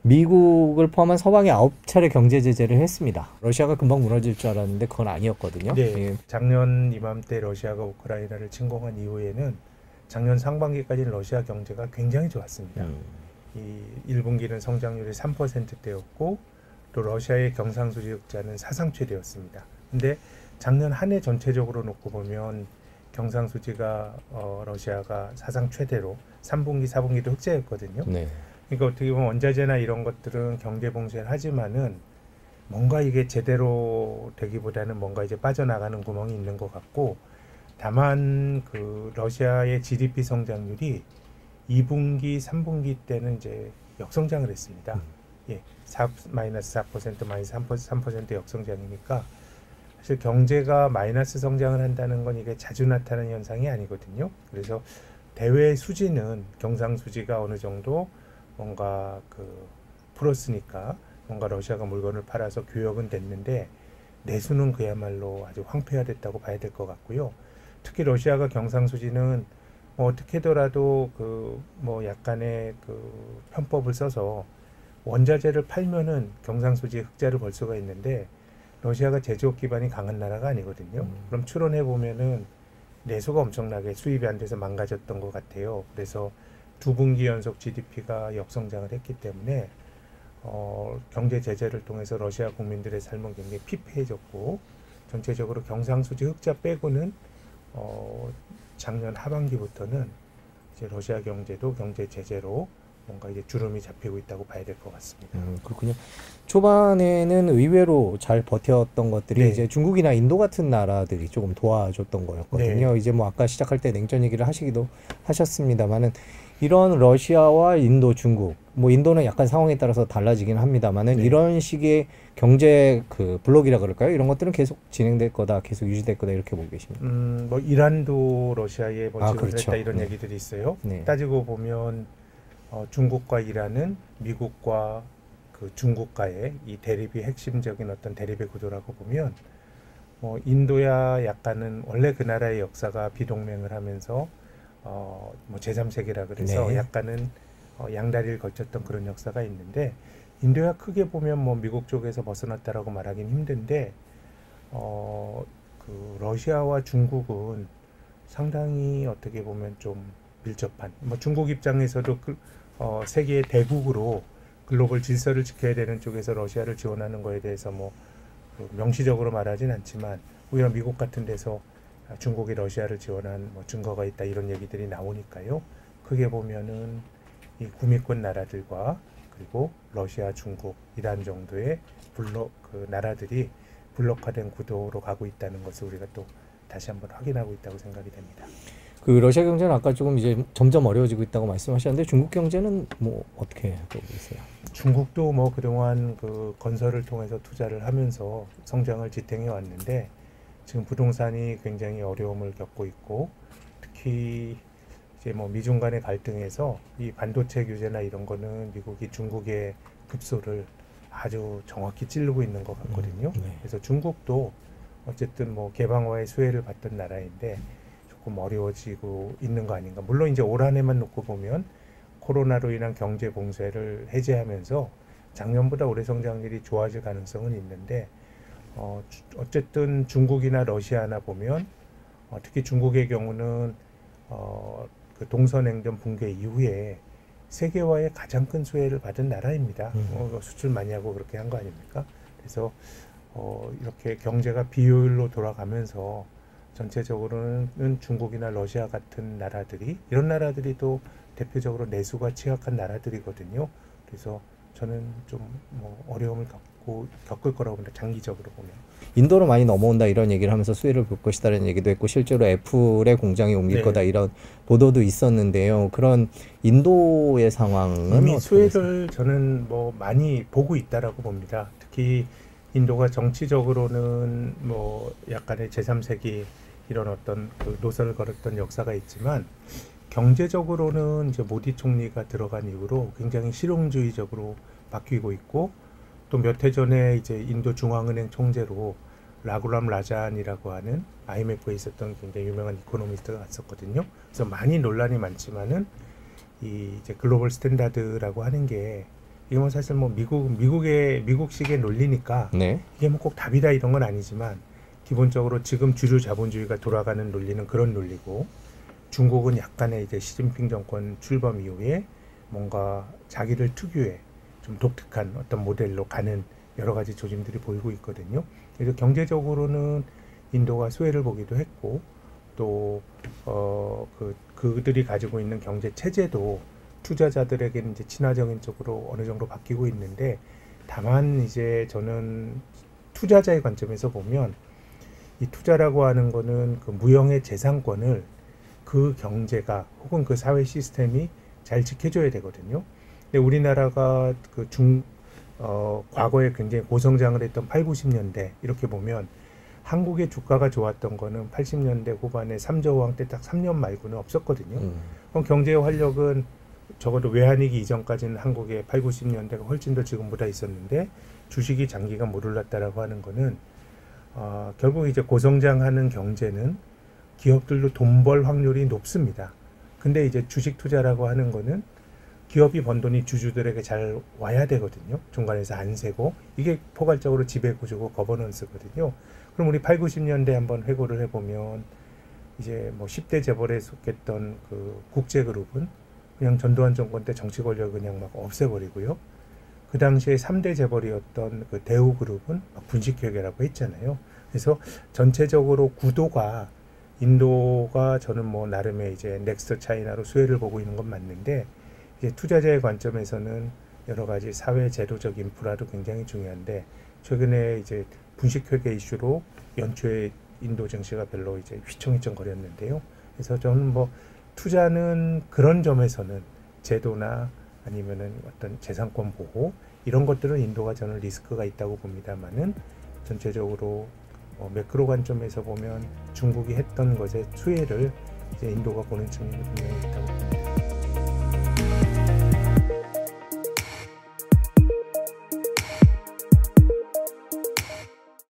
미국을 포함한 서방이 9차례 경제 제재를 했습니다. 러시아가 금방 무너질 줄 알았는데 그건 아니었거든요. 네, 예. 작년 이맘때 러시아가 우크라이나를 침공한 이후에는 작년 상반기까지는 러시아 경제가 굉장히 좋았습니다. 이 1분기는 성장률이 3%대였고 또 러시아의 경상수지 흑자는 사상 최대였습니다. 근데 작년 한 해 전체적으로 놓고 보면 경상수지가 러시아가 사상 최대로 3분기, 4분기도 흑자였거든요. 네. 그러니까 어떻게 보면 원자재나 이런 것들은 경제 봉쇄를 하지만은 뭔가 이게 제대로 되기보다는 뭔가 이제 빠져나가는 구멍이 있는 것 같고, 다만 그 러시아의 GDP 성장률이 2분기, 3분기 때는 이제 역성장을 했습니다. 예, 마이너스 4%, 마이너스 3% 역성장이니까 사실 경제가 마이너스 성장을 한다는 건 이게 자주 나타나는 현상이 아니거든요. 그래서 대외 수지는 경상수지가 어느 정도 뭔가 그 풀었으니까 뭔가 러시아가 물건을 팔아서 교역은 됐는데 내수는 그야말로 아주 황폐화됐다고 봐야 될 것 같고요. 특히 러시아가 경상수지는 뭐 어떻게더라도 그 뭐 약간의 그 편법을 써서 원자재를 팔면은 경상수지 흑자를 벌 수가 있는데 러시아가 제조업 기반이 강한 나라가 아니거든요. 그럼 추론해 보면은 내수가 엄청나게 수입이 안 돼서 망가졌던 것 같아요. 그래서 두 분기 연속 GDP가 역성장을 했기 때문에 경제 제재를 통해서 러시아 국민들의 삶은 굉장히 피폐해졌고 전체적으로 경상수지 흑자 빼고는 작년 하반기부터는 이제 러시아 경제도 경제 제재로 뭔가 이제 주름이 잡히고 있다고 봐야 될 것 같습니다. 그렇군요. 초반에는 의외로 잘 버텼던 것들이 네. 이제 중국이나 인도 같은 나라들이 조금 도와줬던 거였거든요. 네. 이제 뭐 아까 시작할 때 냉전 얘기를 하시기도 하셨습니다만은 이런 러시아와 인도, 중국, 뭐 인도는 약간 상황에 따라서 달라지긴 합니다만은 네. 이런 식의 경제 그 블록이라 그럴까요? 이런 것들은 계속 진행될 거다, 계속 유지될 거다 이렇게 보고 계십니다. 뭐 이란도 러시아에 뭐 지원을 그렇죠. 했다 이런 네. 얘기들이 있어요. 네. 따지고 보면 중국과 이란은 미국과 그 중국과의 이 대립이 핵심적인 어떤 대립의 구도라고 보면 인도야 약간은 원래 그 나라의 역사가 비동맹을 하면서 뭐 제3세계라 그래서 네. 약간은 양다리를 걸쳤던 그런 역사가 있는데 인도야 크게 보면 뭐 미국 쪽에서 벗어났다라고 말하긴 힘든데 그 러시아와 중국은 상당히 어떻게 보면 좀 밀접한 뭐 중국 입장에서도 세계의 대국으로 글로벌 질서를 지켜야 되는 쪽에서 러시아를 지원하는 거에 대해서 뭐 명시적으로 말하진 않지만 오히려 미국 같은 데서 중국이 러시아를 지원한 뭐 증거가 있다 이런 얘기들이 나오니까요. 크게 보면은 이 구미권 나라들과 그리고 러시아, 중국, 이란 정도의 그 나라들이 블록화된 구도로 가고 있다는 것을 우리가 또 다시 한번 확인하고 있다고 생각이 됩니다. 그 러시아 경제는 아까 조금 이제 점점 어려워지고 있다고 말씀하셨는데 중국 경제는 뭐 어떻게 보고 계세요? 중국도 뭐 그동안 그 건설을 통해서 투자를 하면서 성장을 지탱해 왔는데 지금 부동산이 굉장히 어려움을 겪고 있고 특히 이제 뭐 미중 간의 갈등에서 이 반도체 규제나 이런 거는 미국이 중국의 급소를 아주 정확히 찌르고 있는 것 같거든요. 네. 그래서 중국도 어쨌든 뭐 개방화의 수혜를 받던 나라인데 조금 어려워지고 있는 거 아닌가. 물론 이제 올 한 해만 놓고 보면 코로나로 인한 경제 봉쇄를 해제하면서 작년보다 올해 성장률이 좋아질 가능성은 있는데 어쨌든 중국이나 러시아나 보면 특히 중국의 경우는 그 동서냉전 붕괴 이후에 세계화의 가장 큰 수혜를 받은 나라입니다. 수출 많이 하고 그렇게 한 거 아닙니까? 그래서 이렇게 경제가 비효율로 돌아가면서 전체적으로는 중국이나 러시아 같은 나라들이 이런 나라들이 또 대표적으로 내수가 취약한 나라들이거든요. 그래서 저는 좀 뭐 어려움을 겪을 거라고 봅니다. 장기적으로 보면. 인도로 많이 넘어온다 이런 얘기를 하면서 수혜를 볼 것이다라는 얘기도 했고 실제로 애플의 공장이 옮길 네. 거다 이런 보도도 있었는데요. 그런 인도의 상황은 이미 어떻게 수혜를 저는 뭐 많이 보고 있다라고 봅니다. 특히 인도가 정치적으로는 뭐 약간의 제3세기 이런 어떤 그 노선을 걸었던 역사가 있지만 경제적으로는 이제 모디 총리가 들어간 이후로 굉장히 실용주의적으로 바뀌고 있고 또 몇 해 전에 이제 인도 중앙은행 총재로 라구람 라잔이라고 하는 IMF에 있었던 굉장히 유명한 이코노미스트가 왔었거든요. 그래서 많이 논란이 많지만은 이 이제 글로벌 스탠다드라고 하는 게 이게 뭐 사실 뭐 미국식의 논리니까 네. 이게 뭐 꼭 답이다 이런 건 아니지만 기본적으로 지금 주류 자본주의가 돌아가는 논리는 그런 논리고 중국은 약간의 이제 시진핑 정권 출범 이후에 뭔가 자기들 특유의 좀 독특한 어떤 모델로 가는 여러 가지 조짐들이 보이고 있거든요. 그래서 경제적으로는 인도가 수혜를 보기도 했고 또 그들이 가지고 있는 경제 체제도 투자자들에게는 이제 친화적인 쪽으로 어느 정도 바뀌고 있는데 다만 이제 저는 투자자의 관점에서 보면 이 투자라고 하는 거는 그 무형의 재산권을 그 경제가 혹은 그 사회 시스템이 잘 지켜줘야 되거든요. 근데 우리나라가 과거에 굉장히 고성장을 했던 8, 90년대 이렇게 보면 한국의 주가가 좋았던 거는 80년대 후반에 3조왕 때 딱 3년 말고는 없었거든요. 그럼 경제의 활력은 적어도 외환위기 이전까지는 한국의 8, 90년대가 훨씬 더 지금보다 있었는데 주식이 장기간 못 올랐다라고 하는 거는 결국 이제 고성장하는 경제는 기업들도 돈 벌 확률이 높습니다. 근데 이제 주식 투자라고 하는 거는 기업이 번 돈이 주주들에게 잘 와야 되거든요. 중간에서 안 세고 이게 포괄적으로 지배구조고 거버넌스거든요. 그럼 우리 8, 90년대 한번 회고를 해보면 이제 뭐 10대 재벌에 속했던 그 국제그룹은 그냥 전두환 정권 때 정치 권력을 그냥 막 없애버리고요. 그 당시에 3대 재벌이었던 그 대우그룹은 막 분식회계라고 했잖아요. 그래서 전체적으로 구도가 인도가 저는 뭐 나름의 이제 넥스트 차이나로 수혜를 보고 있는 건 맞는데 이제 투자자의 관점에서는 여러 가지 사회 제도적 인프라도 굉장히 중요한데 최근에 이제 분식회계 이슈로 연초에 인도 증시가 별로 이제 휘청휘청 거렸는데요. 그래서 저는 뭐 투자는 그런 점에서는 제도나 아니면은 어떤 재산권 보호 이런 것들은 인도가 저는 리스크가 있다고 봅니다만은 전체적으로 매크로 관점에서 보면 중국이 했던 것의 수혜를 이제 인도가 보는 측면이 분명히 있다고 봅니다.